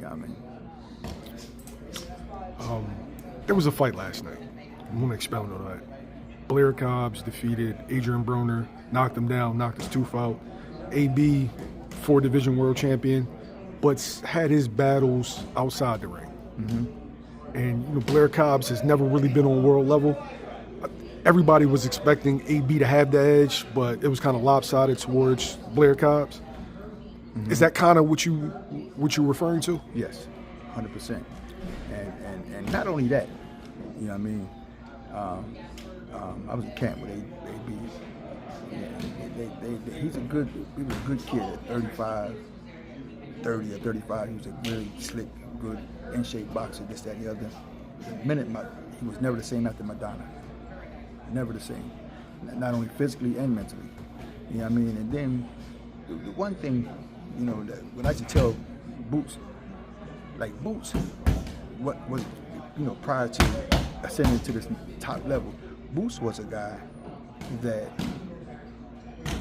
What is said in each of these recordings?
know what I mean? There was a fight last night. I'm going to expound on that. Blair Cobbs defeated Adrien Broner, knocked him down, knocked his tooth out. AB, 4-division world champion, but had his battles outside the ring. Mm-hmm. And Blair Cobbs has never really been on world level. Everybody was expecting AB to have the edge, but it was kind of lopsided towards Blair Cobbs. Mm-hmm. Is that kind of what you're referring to? Yes, 100%. And not only that, you know what I mean? I was in camp with AB. He was a good kid at 30 or 35. He was a really slick, good, in-shape boxer, this, that, and the other. The minute he was never the same after Madonna. Never the same. Not only physically and mentally. You know what I mean? And then the one thing, that when I used to tell Boots, what was, prior to ascending to this top level, Boots was a guy that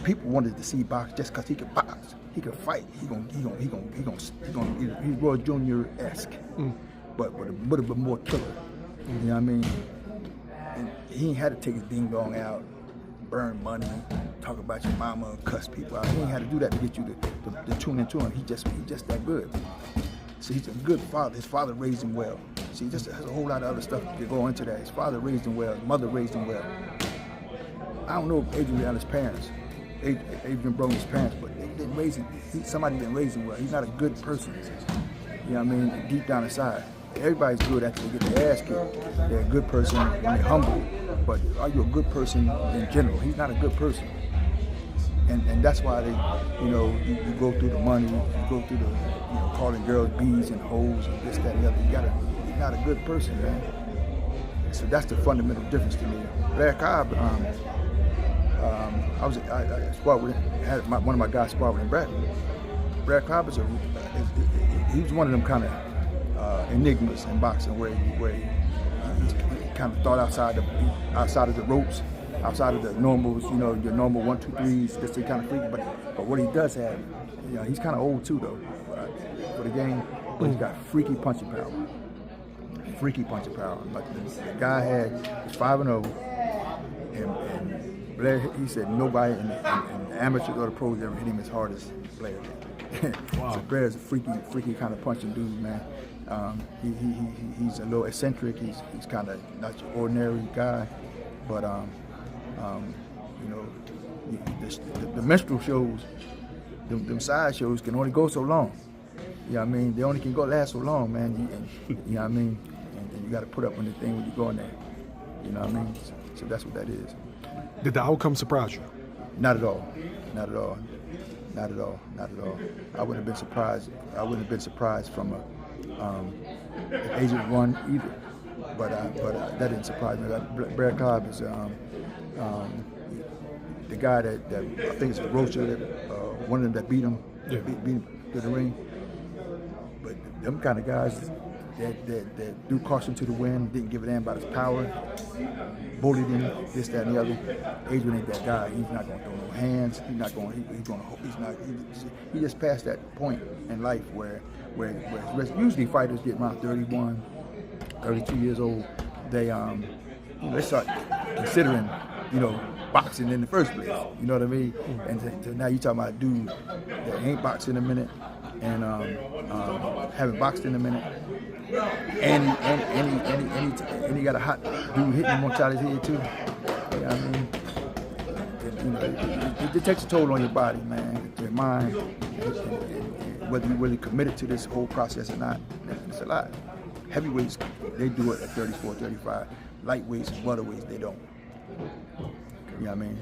people wanted to see box just because he could box. He could fight. He's Roy Jr.-esque, but a little bit more killer. You know what I mean? And he ain't had to take his ding dong out, burn money, talk about your mama, cuss people out. He ain't had to do that to get you to tune into him. He just that good. So he's a good father. His father raised him well. See, just has a whole lot of other stuff to go into that. His father raised him well. His mother raised him well. I don't know Adrien Broner's parents, but they didn't raise him. Somebody didn't raise him well. He's not a good person. You know what I mean? Deep down inside. Everybody's good after they get their ass kicked. They're a good person when they're humble. But are you a good person in general? He's not a good person. And that's why they, you go through the money, you go through the, calling girls bees and hoes and this, that, and the other. You're not a good person, man. So that's the fundamental difference to me. Blair Cobbs, I sparred with, one of my guys sparred with him, Blair Cobbs he was one of them kind of enigmas in boxing where he's kind of thought outside of the ropes, outside of the normals, your normal 1, 2, 3s, just kind of freaky. But what he does have, he's kind of old too though for the game, but he's got freaky punching power. Like the guy was 5-0, and Blair, he said nobody in the amateurs or the pros ever hit him as hard as Blair did. Wow. So Blair's a freaky kind of punching dude, man. He's a little eccentric. He's kind of not your ordinary guy, but the minstrel shows, them side shows can only go so long. You know what I mean? They only can last so long, man. You know what I mean? And you got to put up with the thing when you go in there. You know what I mean? So that's what that is. Did the outcome surprise you? Not at all. I wouldn't have been surprised. From if Agent won either. But that didn't surprise me. Blair Cobbs is the guy that I think it's a Rocha, one of them that beat him, beat him to the ring. But them kind of guys that threw caution to the wind, didn't give a damn about his power, bullied him, this, that, and the other. Adrien ain't that guy. He's not going to throw no hands. He just passed that point in life where usually fighters get around 31, 32 years old. They start considering, boxing in the first place. You know what I mean? And so now you talking about a dude that ain't boxed in a minute and haven't boxed in a minute. And he got a hot dude hitting him on side of his head too. You know what I mean? It takes a toll on your body, man, your mind, and whether you're really committed to this whole process or not. It's a lot. Heavyweights, they do it at 34, 35. Lightweights and welterweights, they don't. You know what I mean?